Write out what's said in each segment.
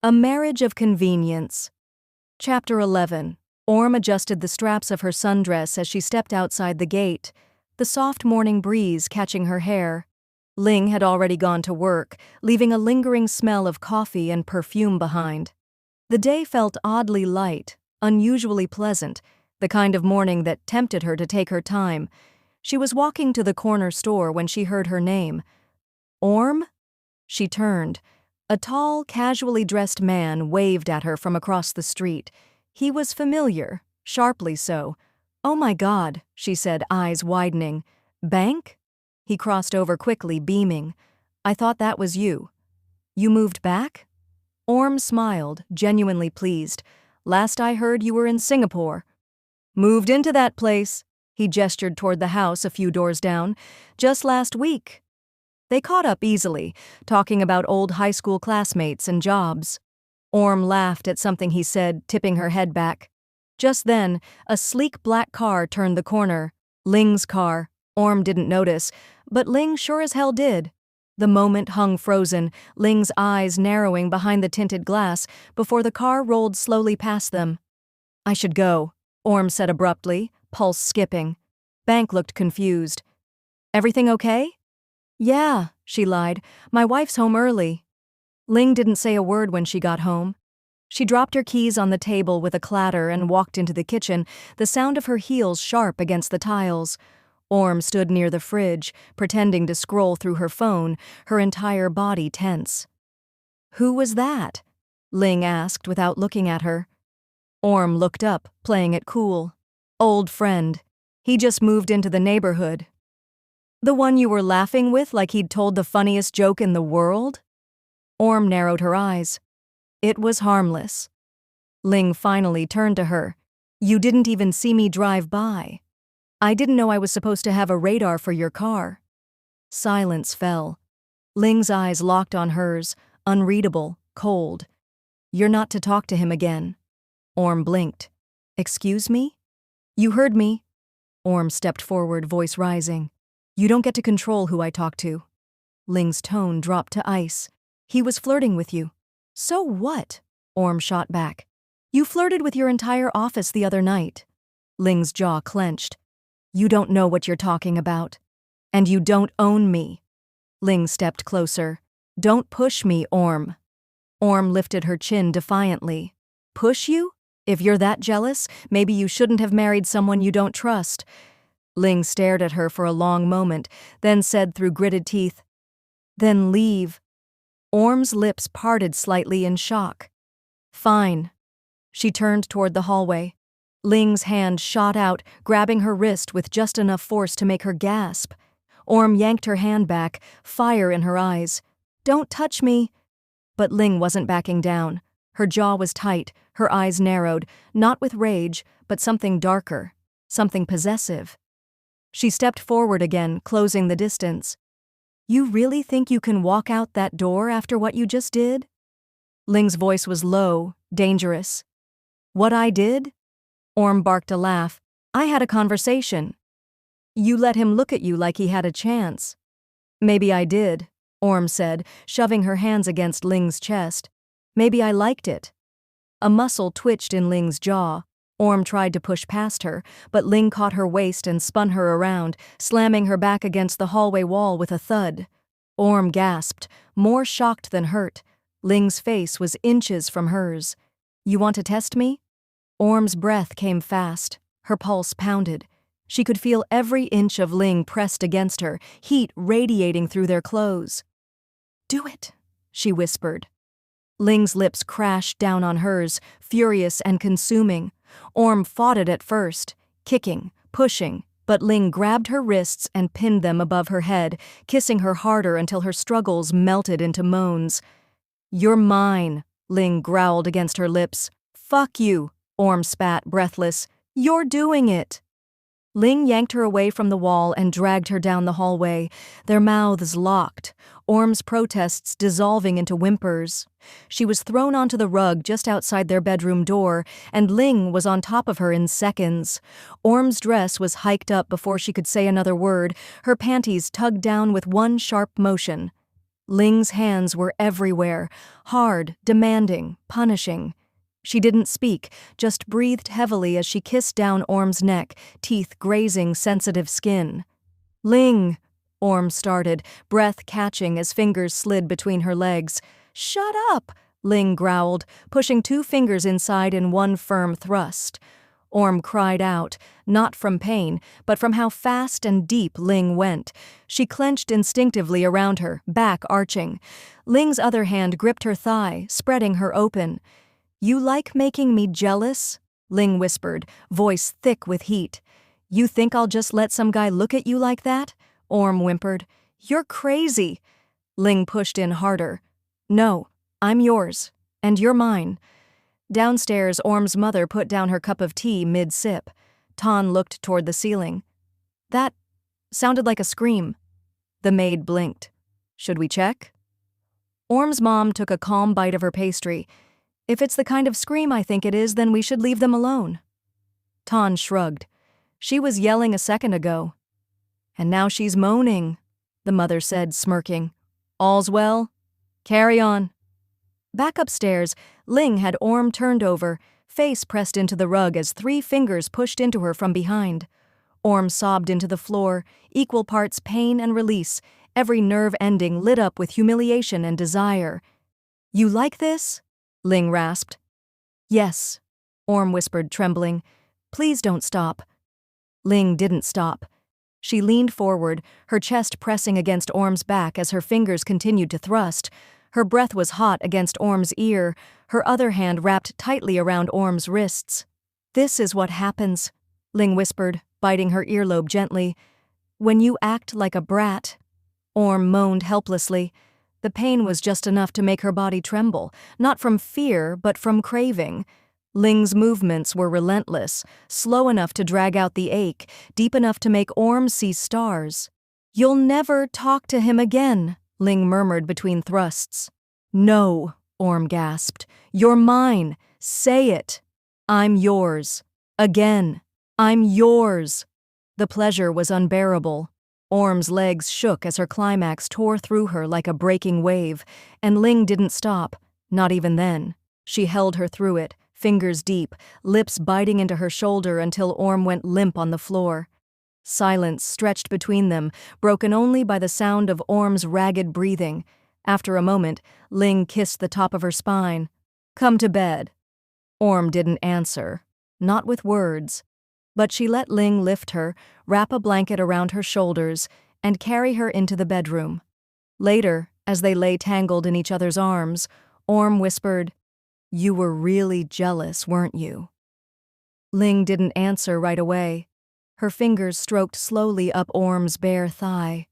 A Marriage of Convenience. Chapter 11. Orm adjusted the straps of her sundress as she stepped outside the gate, the soft morning breeze catching her hair. Ling had already gone to work, leaving a lingering smell of coffee and perfume behind. The day felt oddly light, unusually pleasant, the kind of morning that tempted her to take her time. She was walking to the corner store when she heard her name. Orm? She turned. A tall, casually dressed man waved at her from across the street. He was familiar, sharply so. "Oh my God," she said, eyes widening. "Bank?" He crossed over quickly, beaming. "I thought that was you. You moved back?" Orm smiled, genuinely pleased. "Last I heard you were in Singapore." "Moved into that place." He gestured toward the house a few doors down. "Just last week." They caught up easily, talking about old high school classmates and jobs. Orm laughed at something he said, tipping her head back. Just then, a sleek black car turned the corner. Ling's car. Orm didn't notice, but Ling sure as hell did. The moment hung frozen, Ling's eyes narrowing behind the tinted glass before the car rolled slowly past them. "I should go," Orm said abruptly, pulse skipping. Bank looked confused. "Everything okay?" "Yeah," she lied. "My wife's home early." Ling didn't say a word when she got home. She dropped her keys on the table with a clatter and walked into the kitchen, the sound of her heels sharp against the tiles. Orm stood near the fridge, pretending to scroll through her phone, her entire body tense. "Who was that?" Ling asked without looking at her. Orm looked up, playing it cool. "Old friend. He just moved into the neighborhood." "The one you were laughing with like he'd told the funniest joke in the world?" Orm narrowed her eyes. "It was harmless." Ling finally turned to her. "You didn't even see me drive by. I didn't know I was supposed to have a radar for your car." Silence fell. Ling's eyes locked on hers, unreadable, cold. "You're not to talk to him again." Orm blinked. "Excuse me?" "You heard me." Orm stepped forward, voice rising. "You don't get to control who I talk to." Ling's tone dropped to ice. "He was flirting with you." "So what?" Orm shot back. "You flirted with your entire office the other night." Ling's jaw clenched. "You don't know what you're talking about. And you don't own me." Ling stepped closer. "Don't push me, Orm." Orm lifted her chin defiantly. "Push you? If you're that jealous, maybe you shouldn't have married someone you don't trust." Ling stared at her for a long moment, then said through gritted teeth, "Then leave." Orm's lips parted slightly in shock. "Fine." She turned toward the hallway. Ling's hand shot out, grabbing her wrist with just enough force to make her gasp. Orm yanked her hand back, fire in her eyes. "Don't touch me." But Ling wasn't backing down. Her jaw was tight, her eyes narrowed, not with rage, but something darker, something possessive. She stepped forward again, closing the distance. "You really think you can walk out that door after what you just did?" Ling's voice was low, dangerous. "What I did?" Orm barked a laugh. "I had a conversation." "You let him look at you like he had a chance." "Maybe I did," Orm said, shoving her hands against Ling's chest. "Maybe I liked it." A muscle twitched in Ling's jaw. Orm tried to push past her, but Ling caught her waist and spun her around, slamming her back against the hallway wall with a thud. Orm gasped, more shocked than hurt. Ling's face was inches from hers. "You want to test me?" Orm's breath came fast. Her pulse pounded. She could feel every inch of Ling pressed against her, heat radiating through their clothes. "Do it," she whispered. Ling's lips crashed down on hers, furious and consuming. Orm fought it at first, kicking, pushing, but Ling grabbed her wrists and pinned them above her head, kissing her harder until her struggles melted into moans. "You're mine," Ling growled against her lips. "Fuck you," Orm spat, breathless. "You're doing it." Ling yanked her away from the wall and dragged her down the hallway, their mouths locked, Orm's protests dissolving into whimpers. She was thrown onto the rug just outside their bedroom door, and Ling was on top of her in seconds. Orm's dress was hiked up before she could say another word, her panties tugged down with one sharp motion. Ling's hands were everywhere, hard, demanding, punishing. She didn't speak, just breathed heavily as she kissed down Orm's neck, teeth grazing sensitive skin. "Ling," Orm started, breath catching as fingers slid between her legs. "Shut up," Ling growled, pushing 2 fingers inside in one firm thrust. Orm cried out, not from pain, but from how fast and deep Ling went. She clenched instinctively around her, back arching. Ling's other hand gripped her thigh, spreading her open. "You like making me jealous?" Ling whispered, voice thick with heat. "You think I'll just let some guy look at you like that?" Orm whimpered. "You're crazy." Ling pushed in harder. "No, I'm yours, and you're mine." Downstairs, Orm's mother put down her cup of tea mid-sip. Ton looked toward the ceiling. "That sounded like a scream." The maid blinked. "Should we check?" Orm's mom took a calm bite of her pastry. "If it's the kind of scream I think it is, then we should leave them alone." Ton shrugged. "She was yelling a second ago." "And now she's moaning," the mother said, smirking. "All's well? Carry on." Back upstairs, Ling had Orm turned over, face pressed into the rug as 3 fingers pushed into her from behind. Orm sobbed into the floor, equal parts pain and release, every nerve ending lit up with humiliation and desire. "You like this?" Ling rasped. "Yes," Orm whispered, trembling. "Please don't stop." Ling didn't stop. She leaned forward, her chest pressing against Orm's back as her fingers continued to thrust. Her breath was hot against Orm's ear, her other hand wrapped tightly around Orm's wrists. "This is what happens," Ling whispered, biting her earlobe gently. "When you act like a brat." Orm moaned helplessly. The pain was just enough to make her body tremble, not from fear, but from craving. Ling's movements were relentless, slow enough to drag out the ache, deep enough to make Orm see stars. "You'll never talk to him again," Ling murmured between thrusts. "No," Orm gasped. "You're mine. Say it. I'm yours. Again. I'm yours." The pleasure was unbearable. Orm's legs shook as her climax tore through her like a breaking wave, and Ling didn't stop, not even then. She held her through it, fingers deep, lips biting into her shoulder until Orm went limp on the floor. Silence stretched between them, broken only by the sound of Orm's ragged breathing. After a moment, Ling kissed the top of her spine. "Come to bed." Orm didn't answer, not with words. But she let Ling lift her, wrap a blanket around her shoulders, and carry her into the bedroom. Later, as they lay tangled in each other's arms, Orm whispered, "You were really jealous, weren't you?" Ling didn't answer right away. Her fingers stroked slowly up Orm's bare thigh.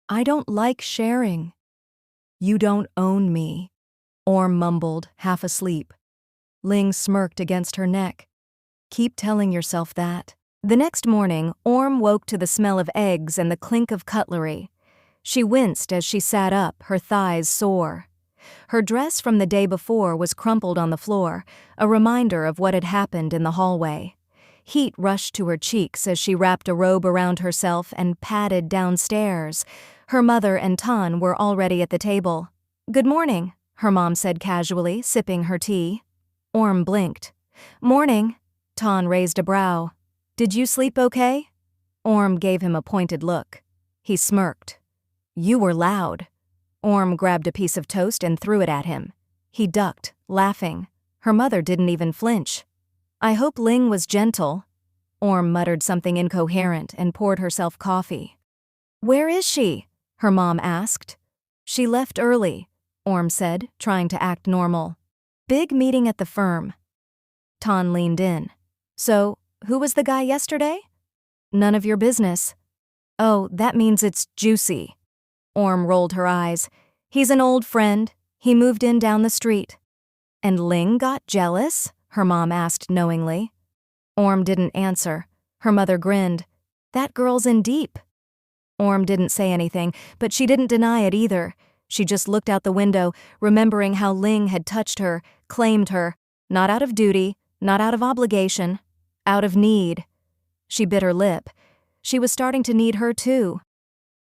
"I don't like sharing." "You don't own me," Orm mumbled, half asleep. Ling smirked against her neck. "Keep telling yourself that." The next morning, Orm woke to the smell of eggs and the clink of cutlery. She winced as she sat up, her thighs sore. Her dress from the day before was crumpled on the floor, a reminder of what had happened in the hallway. Heat rushed to her cheeks as she wrapped a robe around herself and padded downstairs. Her mother and Ton were already at the table. "Good morning," her mom said casually, sipping her tea. Orm blinked. "Morning." Ton raised a brow. "Did you sleep okay?" Orm gave him a pointed look. He smirked. "You were loud." Orm grabbed a piece of toast and threw it at him. He ducked, laughing. Her mother didn't even flinch. "I hope Ling was gentle." Orm muttered something incoherent and poured herself coffee. "Where is she?" her mom asked. "She left early," Orm said, trying to act normal. "Big meeting at the firm." Ton leaned in. "So, who was the guy yesterday?" "None of your business." "Oh, that means it's juicy." Orm rolled her eyes. "He's an old friend. He moved in down the street." "And Ling got jealous?" her mom asked knowingly. Orm didn't answer. Her mother grinned. "That girl's in deep." Orm didn't say anything, but she didn't deny it either. She just looked out the window, remembering how Ling had touched her, claimed her, not out of duty, not out of obligation, out of need. She bit her lip. She was starting to need her too.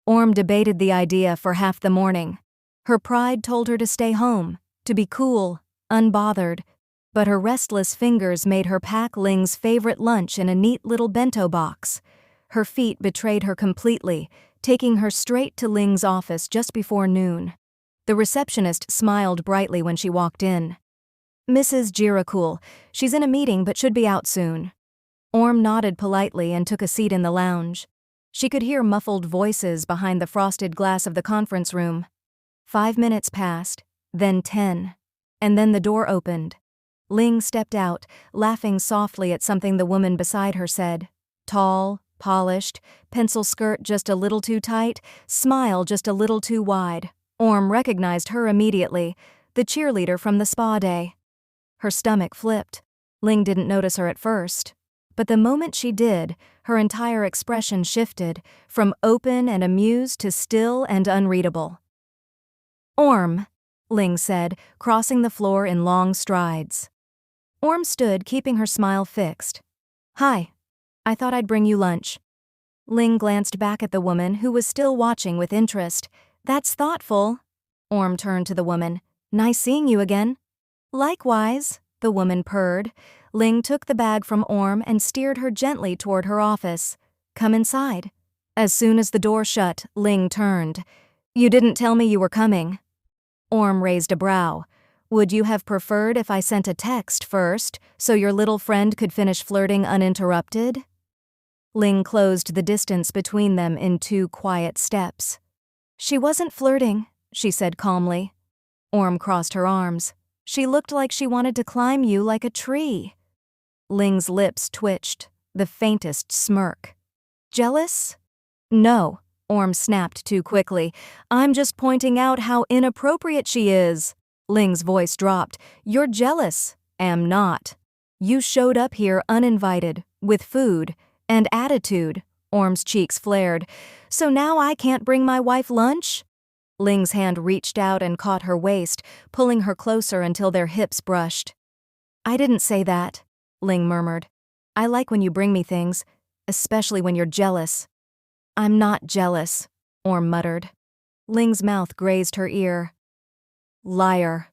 Orm debated the idea for half the morning. Her pride told her to stay home, to be cool, unbothered, but her restless fingers made her pack Ling's favorite lunch in a neat little bento box. Her feet betrayed her completely, taking her straight to Ling's office just before noon. The receptionist smiled brightly when she walked in. "Mrs. Jirakul, she's in a meeting but should be out soon." Orm nodded politely and took a seat in the lounge. She could hear muffled voices behind the frosted glass of the conference room. 5 minutes passed, then 10, and then the door opened. Ling stepped out, laughing softly at something the woman beside her said. Tall, polished, pencil skirt just a little too tight, smile just a little too wide. Orm recognized her immediately, the cheerleader from the spa day. Her stomach flipped. Ling didn't notice her at first. But the moment she did, her entire expression shifted, from open and amused to still and unreadable. "Orm," Ling said, crossing the floor in long strides. Orm stood, keeping her smile fixed. "Hi. I thought I'd bring you lunch." Ling glanced back at the woman, who was still watching with interest. "That's thoughtful." Orm turned to the woman. "Nice seeing you again." "Likewise," the woman purred. Ling took the bag from Orm and steered her gently toward her office. "Come inside." As soon as the door shut, Ling turned. "You didn't tell me you were coming." Orm raised a brow. "Would you have preferred if I sent a text first, so your little friend could finish flirting uninterrupted?" Ling closed the distance between them in 2 quiet steps. "She wasn't flirting," she said calmly. Orm crossed her arms. "She looked like she wanted to climb you like a tree." Ling's lips twitched, the faintest smirk. "Jealous?" "No," Orm snapped too quickly. "I'm just pointing out how inappropriate she is." Ling's voice dropped. "You're jealous." "Am not. You showed up here uninvited, with food, and attitude." Orm's cheeks flared. "So now I can't bring my wife lunch?" Ling's hand reached out and caught her waist, pulling her closer until their hips brushed. "I didn't say that," Ling murmured. "I like when you bring me things, especially when you're jealous." "I'm not jealous," Orm muttered. Ling's mouth grazed her ear. "Liar."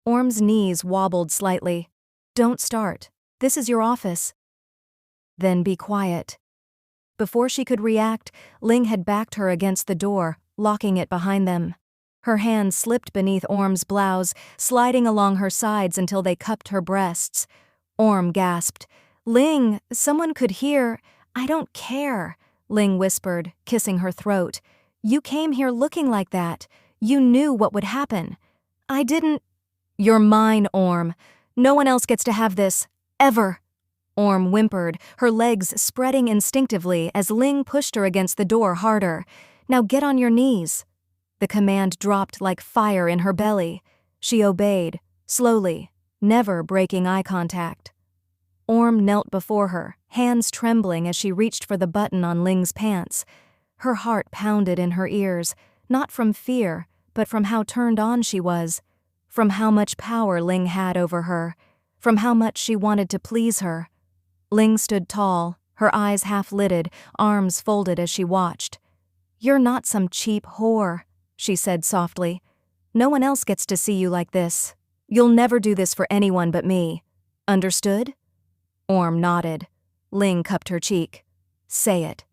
Orm's knees wobbled slightly. "Don't start. This is your office." "Then be quiet." Before she could react, Ling had backed her against the door, locking it behind them. Her hand slipped beneath Orm's blouse, sliding along her sides until they cupped her breasts. Orm gasped. "Ling, someone could hear." "I don't care," Ling whispered, kissing her throat. "You came here looking like that. You knew what would happen." "I didn't." "You're mine, Orm. No one else gets to have this. Ever." Orm whimpered, her legs spreading instinctively as Ling pushed her against the door harder. "Now get on your knees." The command dropped like fire in her belly. She obeyed, slowly, never breaking eye contact. Orm knelt before her, hands trembling as she reached for the button on Ling's pants. Her heart pounded in her ears, not from fear, but from how turned on she was, from how much power Ling had over her, from how much she wanted to please her. Ling stood tall, her eyes half-lidded, arms folded as she watched. "You're not some cheap whore," she said softly. "No one else gets to see you like this. You'll never do this for anyone but me. Understood?" Orm nodded. Ling cupped her cheek. "Say it."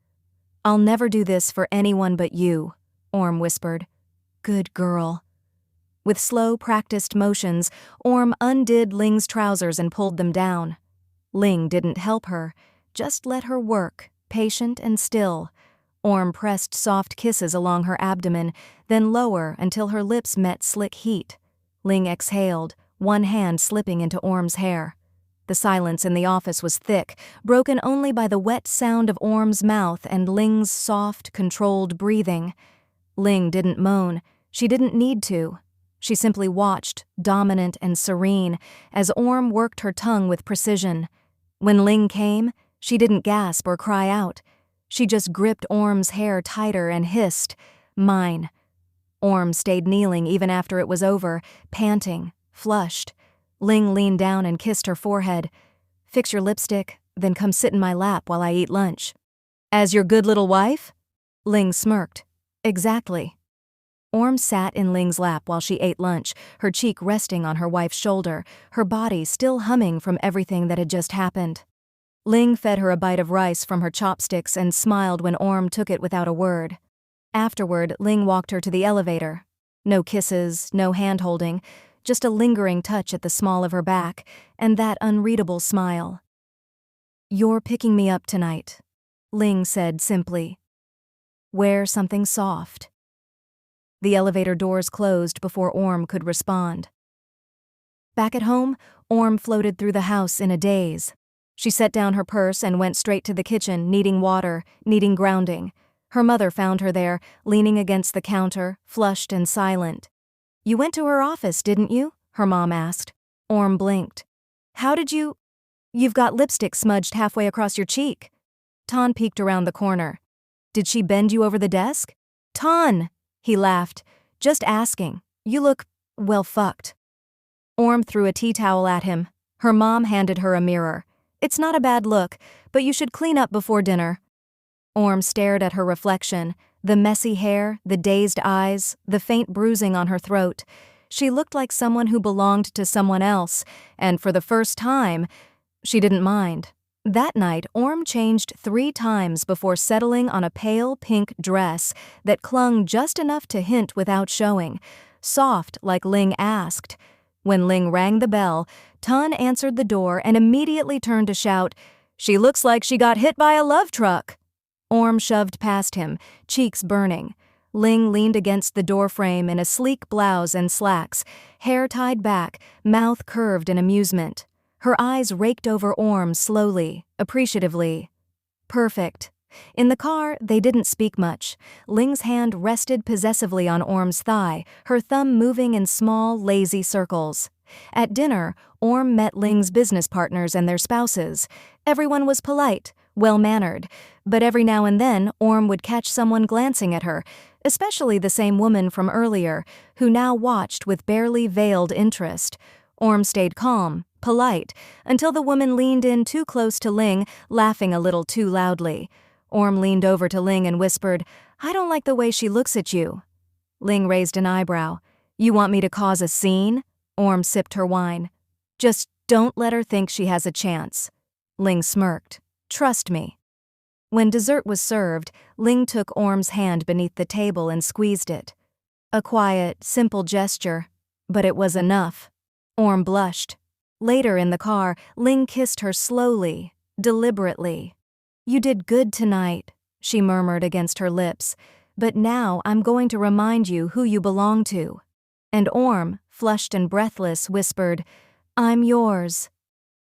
"I'll never do this for anyone but you," Orm whispered. "Good girl." With slow, practiced motions, Orm undid Ling's trousers and pulled them down. Ling didn't help her, just let her work, patient and still. Orm pressed soft kisses along her abdomen, then lower until her lips met slick heat. Ling exhaled, one hand slipping into Orm's hair. The silence in the office was thick, broken only by the wet sound of Orm's mouth and Ling's soft, controlled breathing. Ling didn't moan. She didn't need to. She simply watched, dominant and serene, as Orm worked her tongue with precision. When Ling came, she didn't gasp or cry out. She just gripped Orm's hair tighter and hissed, "Mine." Orm stayed kneeling even after it was over, panting, flushed. Ling leaned down and kissed her forehead. "Fix your lipstick, then come sit in my lap while I eat lunch." "As your good little wife?" Ling smirked. "Exactly." Orm sat in Ling's lap while she ate lunch, her cheek resting on her wife's shoulder, her body still humming from everything that had just happened. Ling fed her a bite of rice from her chopsticks and smiled when Orm took it without a word. Afterward, Ling walked her to the elevator. No kisses, no hand-holding, just a lingering touch at the small of her back, and that unreadable smile. "You're picking me up tonight," Ling said simply. "Wear something soft." The elevator doors closed before Orm could respond. Back at home, Orm floated through the house in a daze. She set down her purse and went straight to the kitchen, needing water, needing grounding. Her mother found her there, leaning against the counter, flushed and silent. "You went to her office, didn't you?" her mom asked. Orm blinked. "How did you—" "You've got lipstick smudged halfway across your cheek." Ton peeked around the corner. "Did she bend you over the desk?" "Ton!" He laughed. "Just asking. You look, well, fucked." Orm threw a tea towel at him. Her mom handed her a mirror. "It's not a bad look, but you should clean up before dinner." Orm stared at her reflection, the messy hair, the dazed eyes, the faint bruising on her throat. She looked like someone who belonged to someone else, and for the first time, she didn't mind. That night, Orm changed 3 times before settling on a pale pink dress that clung just enough to hint without showing, soft like Ling asked. When Ling rang the bell, Ton answered the door and immediately turned to shout, "She looks like she got hit by a love truck." Orm shoved past him, cheeks burning. Ling leaned against the doorframe in a sleek blouse and slacks, hair tied back, mouth curved in amusement. Her eyes raked over Orm slowly, appreciatively. Perfect. In the car, they didn't speak much. Ling's hand rested possessively on Orm's thigh, her thumb moving in small, lazy circles. At dinner, Orm met Ling's business partners and their spouses. Everyone was polite, well-mannered, but every now and then Orm would catch someone glancing at her, especially the same woman from earlier, who now watched with barely veiled interest. Orm stayed calm, polite, until the woman leaned in too close to Ling, laughing a little too loudly. Orm leaned over to Ling and whispered, "I don't like the way she looks at you." Ling raised an eyebrow. "You want me to cause a scene?" Orm sipped her wine. "Just don't let her think she has a chance." Ling smirked. "Trust me." When dessert was served, Ling took Orm's hand beneath the table and squeezed it. A quiet, simple gesture, but it was enough. Orm blushed. Later in the car, Ling kissed her slowly, deliberately. "You did good tonight," she murmured against her lips, "but now I'm going to remind you who you belong to." And Orm, flushed and breathless, whispered, "I'm yours."